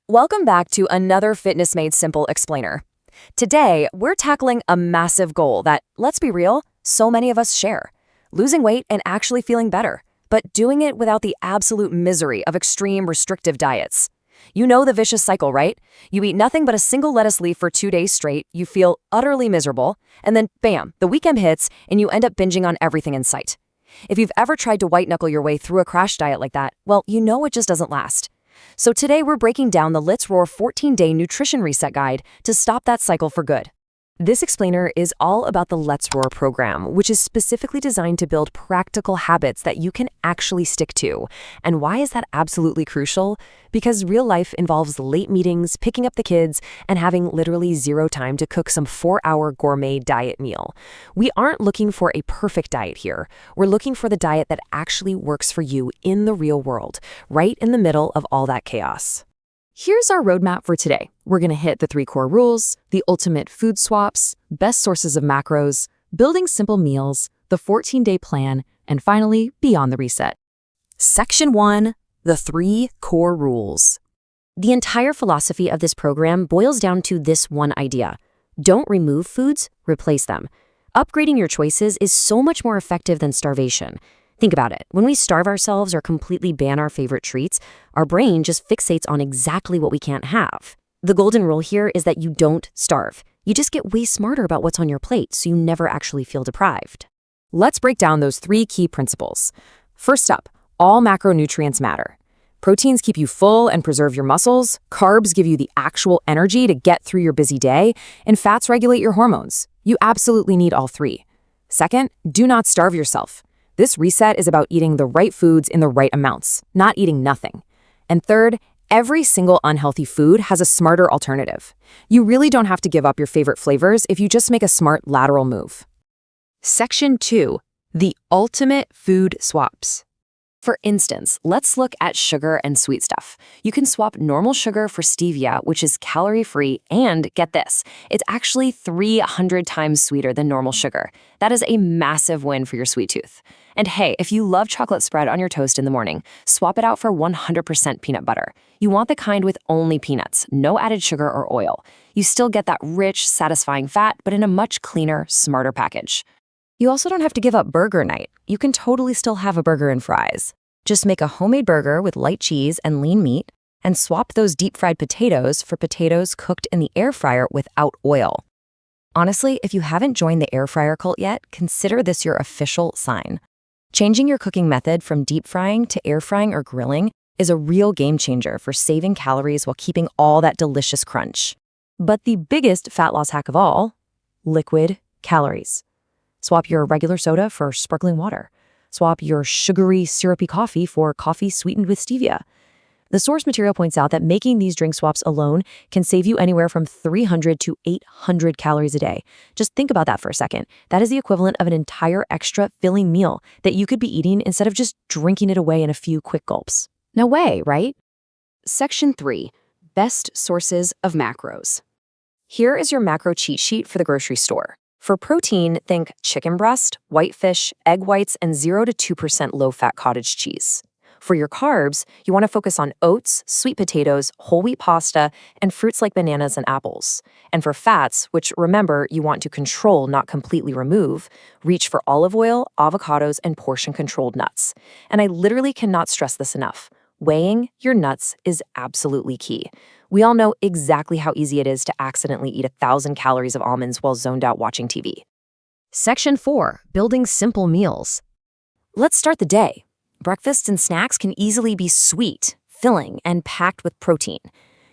Welcome back to another Fitness Made Simple explainer. Today, we're tackling a massive goal that, let's be real, so many of us share. Losing weight and actually feeling better, but doing it without the absolute misery of extreme restrictive diets. You know the vicious cycle, right? You eat nothing but a single lettuce leaf for 2 days straight, you feel utterly miserable, and then bam, the weekend hits and you end up binging on everything in sight. If you've ever tried to white-knuckle your way through a crash diet like that, well, you know it just doesn't last. So today we're breaking down the Lët'z Roar 14-day nutrition reset guide to stop that cycle for good. This explainer is all about the Lët'z Roar program, which is specifically designed to build practical habits that you can actually stick to. And why is that absolutely crucial? Because real life involves late meetings, picking up the kids, and having literally zero time to cook some 4-hour gourmet diet meal. We aren't looking for a perfect diet here. We're looking for the diet that actually works for you in the real world, right in the middle of all that chaos. Here's our roadmap for today. We're going to hit the 3 core rules, the ultimate food swaps, best sources of macros, building simple meals, the 14-day plan, and finally, beyond the reset. Section 1, the 3 core rules. The entire philosophy of this program boils down to this one idea. Don't remove foods, replace them. Upgrading your choices is so much more effective than starvation. Think about it. When we starve ourselves or completely ban our favorite treats, our brain just fixates on exactly what we can't have. The golden rule here is that you don't starve. You just get way smarter about what's on your plate, so you never actually feel deprived. Let's break down those 3 key principles. First up, all macronutrients matter. Proteins keep you full and preserve your muscles, carbs give you the actual energy to get through your busy day, and fats regulate your hormones. You absolutely need all 3. Second, do not starve yourself. This reset is about eating the right foods in the right amounts, not eating nothing. And third, every single unhealthy food has a smarter alternative. You really don't have to give up your favorite flavors if you just make a smart lateral move. Section 2, the ultimate food swaps. For instance, let's look at sugar and sweet stuff. You can swap normal sugar for stevia, which is calorie-free, and get this, it's actually 300 times sweeter than normal sugar. That is a massive win for your sweet tooth. And hey, if you love chocolate spread on your toast in the morning, swap it out for 100% peanut butter. You want the kind with only peanuts, no added sugar or oil. You still get that rich, satisfying fat, but in a much cleaner, smarter package. You also don't have to give up burger night. You can totally still have a burger and fries. Just make a homemade burger with light cheese and lean meat, and swap those deep-fried potatoes for potatoes cooked in the air fryer without oil. Honestly, if you haven't joined the air fryer cult yet, consider this your official sign. Changing your cooking method from deep frying to air frying or grilling is a real game changer for saving calories while keeping all that delicious crunch. But the biggest fat loss hack of all, liquid calories. Swap your regular soda for sparkling water. Swap your sugary, syrupy coffee for coffee sweetened with stevia. The source material points out that making these drink swaps alone can save you anywhere from 300 to 800 calories a day. Just think about that for a second. That is the equivalent of an entire extra filling meal that you could be eating instead of just drinking it away in a few quick gulps. No way, right? Section 3, best sources of macros. Here is your macro cheat sheet for the grocery store. For protein, think chicken breast, whitefish, egg whites, and 0 to 2% low-fat cottage cheese. For your carbs, you want to focus on oats, sweet potatoes, whole wheat pasta, and fruits like bananas and apples. And for fats, which remember you want to control, not completely remove, reach for olive oil, avocados, and portion-controlled nuts. And I literally cannot stress this enough. Weighing your nuts is absolutely key. We all know exactly how easy it is to accidentally eat 1,000 calories of almonds while zoned out watching TV. Section 4, building simple meals. Let's start the day. Breakfasts and snacks can easily be sweet, filling, and packed with protein.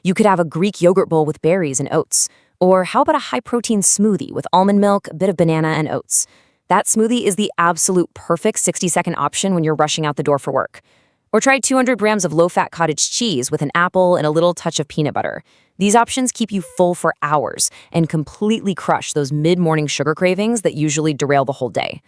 You could have a Greek yogurt bowl with berries and oats. Or how about a high-protein smoothie with almond milk, a bit of banana, and oats? That smoothie is the absolute perfect 60-second option when you're rushing out the door for work. Or try 200 grams of low-fat cottage cheese with an apple and a little touch of peanut butter. These options keep you full for hours and completely crush those mid-morning sugar cravings that usually derail the whole day.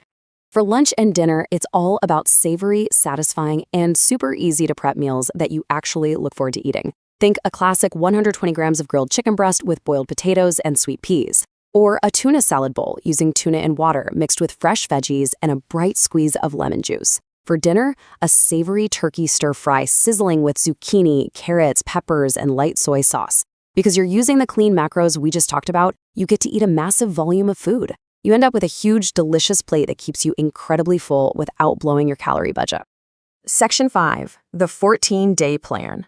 For lunch and dinner, it's all about savory, satisfying, and super easy to prep meals that you actually look forward to eating. Think a classic 120 grams of grilled chicken breast with boiled potatoes and sweet peas. Or a tuna salad bowl using tuna and water mixed with fresh veggies and a bright squeeze of lemon juice. For dinner, a savory turkey stir-fry sizzling with zucchini, carrots, peppers, and light soy sauce. Because you're using the clean macros we just talked about, you get to eat a massive volume of food. You end up with a huge, delicious plate that keeps you incredibly full without blowing your calorie budget. Section 5. The 14-Day Plan.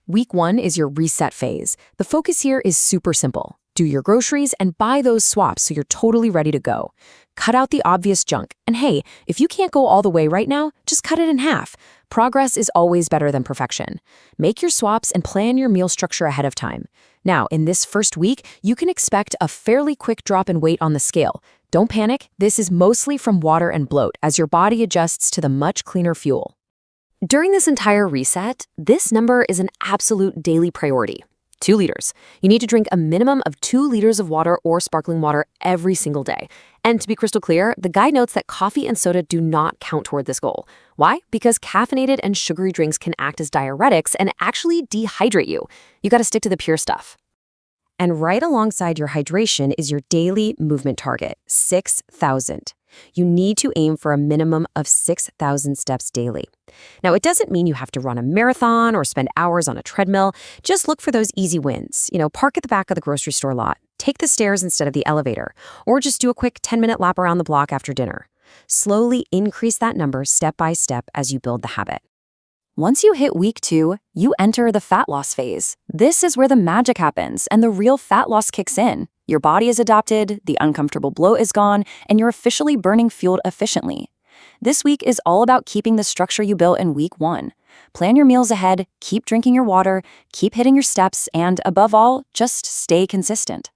Week 1 is your reset phase. The focus here is super simple. Do your groceries and buy those swaps so you're totally ready to go. Cut out the obvious junk. And hey, if you can't go all the way right now, just cut it in half. Progress is always better than perfection. Make your swaps and plan your meal structure ahead of time. Now, in this first week, you can expect a fairly quick drop in weight on the scale. Don't panic, this is mostly from water and bloat as your body adjusts to the much cleaner fuel. During this entire reset, this number is an absolute daily priority. 2 liters. You need to drink a minimum of 2 liters of water or sparkling water every single day. And to be crystal clear, the guide notes that coffee and soda do not count toward this goal. Why? Because caffeinated and sugary drinks can act as diuretics and actually dehydrate you. You gotta stick to the pure stuff. And right alongside your hydration is your daily movement target, 6,000. You need to aim for a minimum of 6,000 steps daily. Now, it doesn't mean you have to run a marathon or spend hours on a treadmill. Just look for those easy wins. Park at the back of the grocery store lot, take the stairs instead of the elevator, or just do a quick 10-minute lap around the block after dinner. Slowly increase that number step by step as you build the habit. Once you hit week 2, you enter the fat loss phase. This is where the magic happens and the real fat loss kicks in. Your body is adapted, the uncomfortable bloat is gone, and you're officially burning fuel efficiently. This week is all about keeping the structure you built in week 1. Plan your meals ahead, keep drinking your water, keep hitting your steps, and above all, just stay consistent.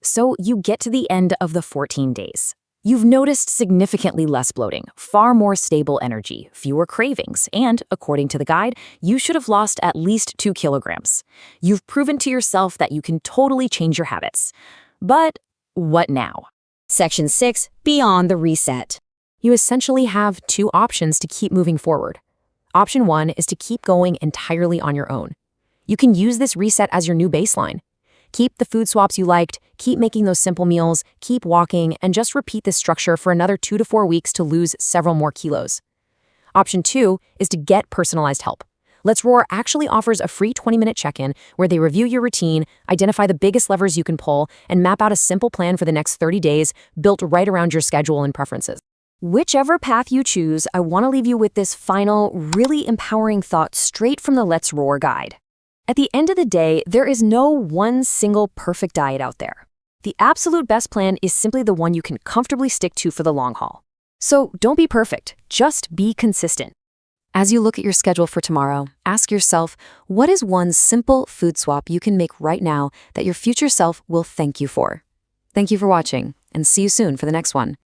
So you get to the end of the 14 days. You've noticed significantly less bloating, far more stable energy, fewer cravings, and, according to the guide, you should have lost at least 2 kilograms. You've proven to yourself that you can totally change your habits. But what now? Section 6, Beyond the Reset. You essentially have 2 options to keep moving forward. Option 1 is to keep going entirely on your own. You can use this reset as your new baseline. Keep the food swaps you liked, keep making those simple meals, keep walking, and just repeat this structure for another 2 to 4 weeks to lose several more kilos. Option 2 is to get personalized help. Lët'z Roar actually offers a free 20-minute check-in where they review your routine, identify the biggest levers you can pull, and map out a simple plan for the next 30 days built right around your schedule and preferences. Whichever path you choose, I want to leave you with this final, really empowering thought straight from the Lët'z Roar guide. At the end of the day, there is no one single perfect diet out there. The absolute best plan is simply the one you can comfortably stick to for the long haul. So don't be perfect, just be consistent. As you look at your schedule for tomorrow, ask yourself, what is one simple food swap you can make right now that your future self will thank you for? Thank you for watching, and see you soon for the next one.